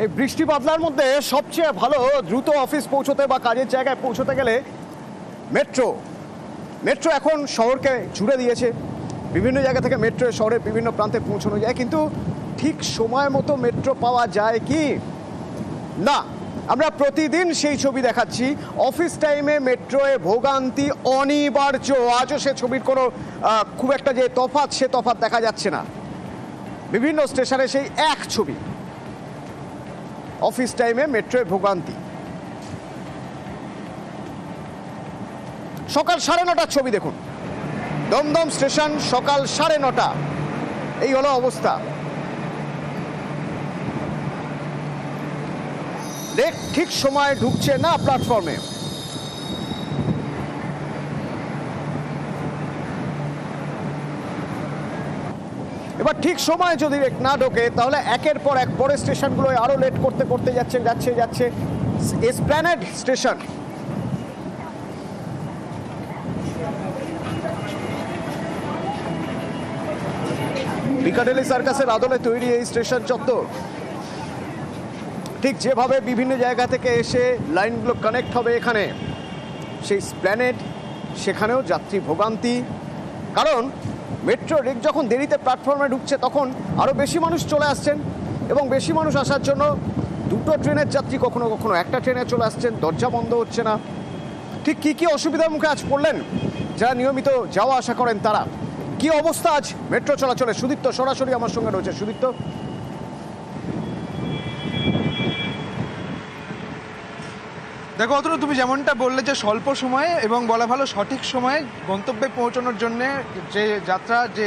এই বৃষ্টি বাদলার মধ্যে সবচেয়ে ভালো দ্রুত অফিস পৌঁছতে বা কাজের জায়গায় পৌঁছতে গেলে মেট্রো মেট্রো এখন শহরকে জুড়ে দিয়েছে। বিভিন্ন জায়গা থেকে মেট্রো শহরের বিভিন্ন প্রান্তে পৌঁছানো যায়, কিন্তু ঠিক সময় মতো মেট্রো পাওয়া যায় কি না, আমরা প্রতিদিন সেই ছবি দেখাচ্ছি। অফিস টাইমে মেট্রোয়ে ভোগান্তি অনিবার্য। আজও সে ছবির কোনো খুব একটা যে তফাৎ, সে তফাৎ দেখা যাচ্ছে না। বিভিন্ন স্টেশনে সেই এক ছবি, অফিস টাইমে মেট্রোয় ভোগান্তি। সকাল 9:30 ছবি দেখুন, দমদম স্টেশন সকাল 9:30, এই হলো অবস্থা। ঠিক সময় ঢুকছে না প্ল্যাটফর্মে। এবার ঠিক সময় যদি না ঢোকে তাহলে একের পর এক পরে স্টেশনগুলো আরো লেট করতে করতে যাচ্ছে। এসপ্ল্যানেড স্টেশন, পিকাডেলি সার্কাসের আদলে তৈরি এই স্টেশন চত্বর। ঠিক যেভাবে বিভিন্ন জায়গা থেকে এসে লাইনগুলো কানেক্ট হবে এখানে, সেই স্প্ল্যানেড, সেখানেও যাত্রী ভোগান্তি। কারণ মেট্রো রেক যখন দেরিতে প্ল্যাটফর্মে ঢুকছে তখন আরও বেশি মানুষ চলে আসছেন, এবং বেশি মানুষ আসার জন্য দুটো ট্রেনের যাত্রী কখনো কখনো একটা ট্রেনে চলে আসছেন, দরজা বন্ধ হচ্ছে না। ঠিক কী কী অসুবিধার মুখে আজ পড়লেন যারা নিয়মিত যাওয়া আসা করেন তারা। কি অবস্থা আজ মেট্রো চলাচলে, সুদীপ্ত সরাসরি আমার সঙ্গে রয়েছে। সুদীপ্ত, দেখো অতনু, তুমি যেমনটা বললে যে স্বল্প সময়ে এবং বলা ভালো সঠিক সময়ে গন্তব্যে পৌঁছানোর জন্য যে যাত্রা, যে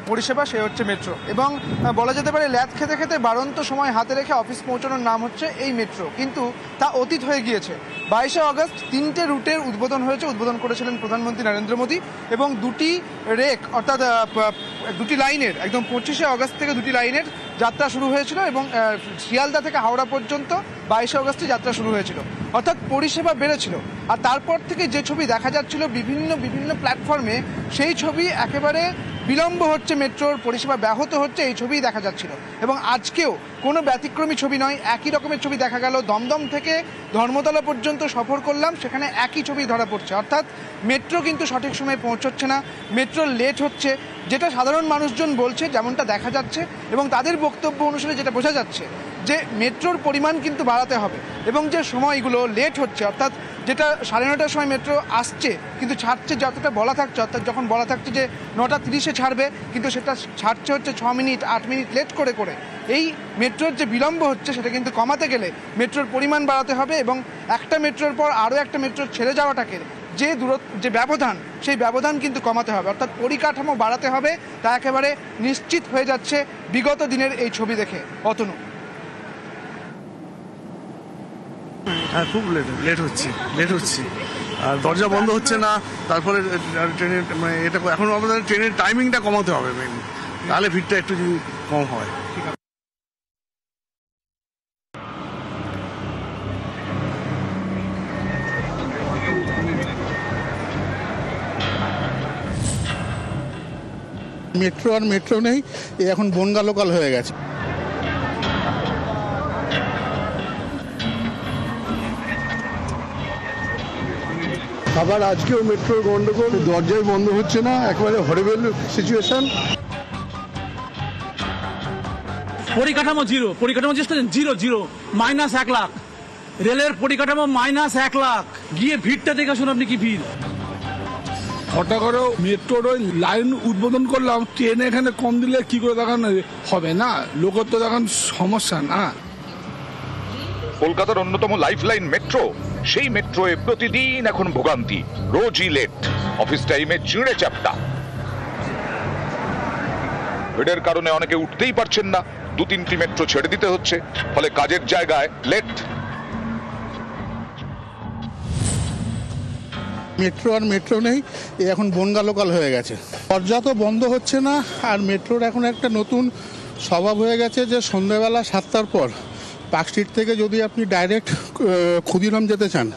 পরিষেবা, সে হচ্ছে মেট্রো। এবং বলা যেতে পারে ল্যাদ খেতে খেতে বাড়ন্ত সময় হাতে রেখে অফিস পৌঁছানোর নাম হচ্ছে এই মেট্রো। কিন্তু তা অতীত হয়ে গিয়েছে। 22শে আগস্ট 3টে রুটের উদ্বোধন হয়েছে, উদ্বোধন করেছিলেন প্রধানমন্ত্রী নরেন্দ্র মোদী, এবং দুটি রেক অর্থাৎ দুটি লাইনের একদম 25শে আগস্ট থেকে দুটি লাইনের যাত্রা শুরু হয়েছিল, এবং শিয়ালদা থেকে হাওড়া পর্যন্ত 22শে আগস্টে যাত্রা শুরু হয়েছিল। অর্থাৎ পরিষেবা বেড়েছিল। আর তারপর থেকে যে ছবি দেখা যাচ্ছিল বিভিন্ন প্ল্যাটফর্মে, সেই ছবি একেবারে বিলম্ব হচ্ছে, মেট্রোর পরিষেবা ব্যাহত হচ্ছে, এই ছবিই দেখা যাচ্ছিল। এবং আজকেও কোনো ব্যতিক্রমী ছবি নয়, একই রকমের ছবি দেখা গেল। দমদম থেকে ধর্মতলা পর্যন্ত সফর করলাম, সেখানে একই ছবি ধরা পড়ছে। অর্থাৎ মেট্রো কিন্তু সঠিক সময়ে পৌঁছচ্ছে না, মেট্রো লেট হচ্ছে, যেটা সাধারণ মানুষজন বলছে, যেমনটা দেখা যাচ্ছে। এবং তাদের বক্তব্য অনুসারে যেটা বোঝা যাচ্ছে যে মেট্রোর পরিমাণ কিন্তু বাড়াতে হবে, এবং যে সময়গুলো লেট হচ্ছে, অর্থাৎ যেটা 9:30টার সময় মেট্রো আসছে কিন্তু ছাড়ছে যতটা বলা থাকছে, অর্থাৎ যখন বলা থাকছে যে 9:30-এ ছাড়বে, কিন্তু সেটা ছাড়ছে হচ্ছে 6 মিনিট 8 মিনিট লেট করে। এই মেট্রোর যে বিলম্ব হচ্ছে সেটা কিন্তু কমাতে গেলে মেট্রোর পরিমাণ বাড়াতে হবে, এবং একটা মেট্রোর পর আরও একটা মেট্রো ছেড়ে যাওয়াটাকে যে ব্যবধান, সেই ব্যবধান কিন্তু কমাতে হবে। অর্থাৎ পরিকাঠামো বাড়াতে হবে, তা একেবারে নিশ্চিত হয়ে যাচ্ছে বিগত দিনের এই ছবি দেখে। অতনু, হ্যাঁ, খুব লেট হচ্ছে, আর দরজা বন্ধ হচ্ছে না। তারপরে ট্রেনের মানে এটা এখন আমাদের ট্রেনের টাইমিংটা কমাতে হবে মেন, তাহলে ভিড়টা একটু যদি কম হয়। মেট্রো আর মেট্রো নেই, এখন বনগা লোকাল হয়ে গেছে। আবার আজকেও মেট্রোর গন্ডগোল, দরজাই বন্ধ হচ্ছে না, একেবারে হরিবল সিচুয়েশন। পরিকাঠামো জিরো, -1 লাখ। রেলের পরিকাঠামো -1 লাখ। গিয়ে ভিড়টা দেখে শুনুন আপনি, কি ভিড়। হঠাৎ করে মেট্রোর ওই লাইন উদ্বোধন করলাম, ট্রেন এখানে কম দিলে কি করে দেখান হবে না, লোকের তো দেখান সমস্যা না। কলকাতার অন্যতম লাইফলাইন মেট্রো, সেই মেট্রোয় প্রতিদিন এখন ভোগান্তি, রোজই লেট, অফিস টাইমে চিঁড়ে চ্যাপ্টা। ভিড়ের কারণে অনেকে উঠতেই পারছেন না, 2-3টি মেট্রো ছেড়ে দিতে হচ্ছে, ফলে কাজের জায়গায় লেট। মেট্রো আর মেট্রো নেই, এখন বনগা লোকাল হয়ে গেছে। দরজা তো বন্ধ হচ্ছে না, আর মেট্রোর এখন একটা নতুন স্বভাব হয়ে গেছে যে সন্ধ্যাবেলা 7টার পর পার্ক স্ট্রিট থেকে যদি আপনি ডাইরেক্ট ক্ষুদিরাম যেতে চান,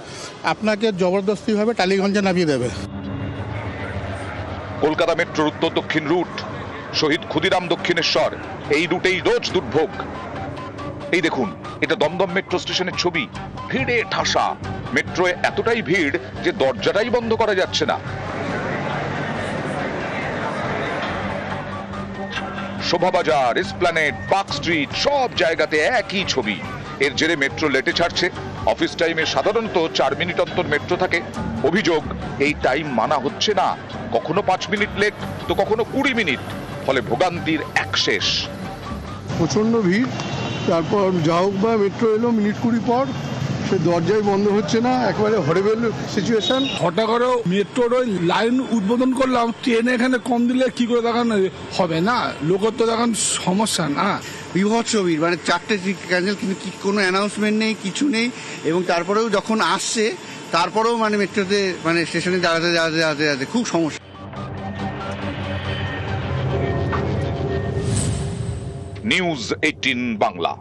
আপনাকে জবরদস্তিভাবে টালিগঞ্জে নামিয়ে দেবে। কলকাতা মেট্রোর উত্তর দক্ষিণ রুট, শহীদ ক্ষুদিরাম দক্ষিণেশ্বর, এই রুটেই রোজ দুর্ভোগ। এই দেখুন, এটা দমদম মেট্রো স্টেশনের ছবি। ভিড়ে ঠাসা, মেট্রোয় এতটাই ভিড় যে দরজাটাই বন্ধ করা যাচ্ছে না। শোভাবাজার, এসপ্ল্যানেড, পার্ক স্ট্রিট সব জায়গাতে একই ছবি। এর জেরে মেট্রো লেটে ছাড়ছে। অফিস টাইমে সাধারণত 4 মিনিট অন্তর মেট্রো থাকে। অভিযোগ, এই টাইম মানা হচ্ছে না। কখনো 5 মিনিট লেট তো কখনো 20 মিনিট। ফলে ভোগান্তির এক শেষ। প্রচণ্ড ভিড়, তারপর যা হোক বা মেট্রো এলো মিনিট 20 পর, সে দরজাই বন্ধ হচ্ছে না, একেবারে হরেবেল সিচুয়েশন। হঠাৎ করে মেট্রোর ওই লাইন উদ্বোধন করলাম, ট্রেনে এখানে কম দিলে কি করে দেখান হবে না, লোকের তো দেখান সমস্যা না। বিভৎস ভিড়, মানে 4টে ক্যান্সেল, কিন্তু কোনো অ্যানাউন্সমেন্ট নেই, কিছু নেই। এবং তারপরেও যখন আসছে তারপরেও মানে মেট্রোতে মানে স্টেশনে দাঁড়াতে খুব সমস্যা। নিউজ 18 বাংলা।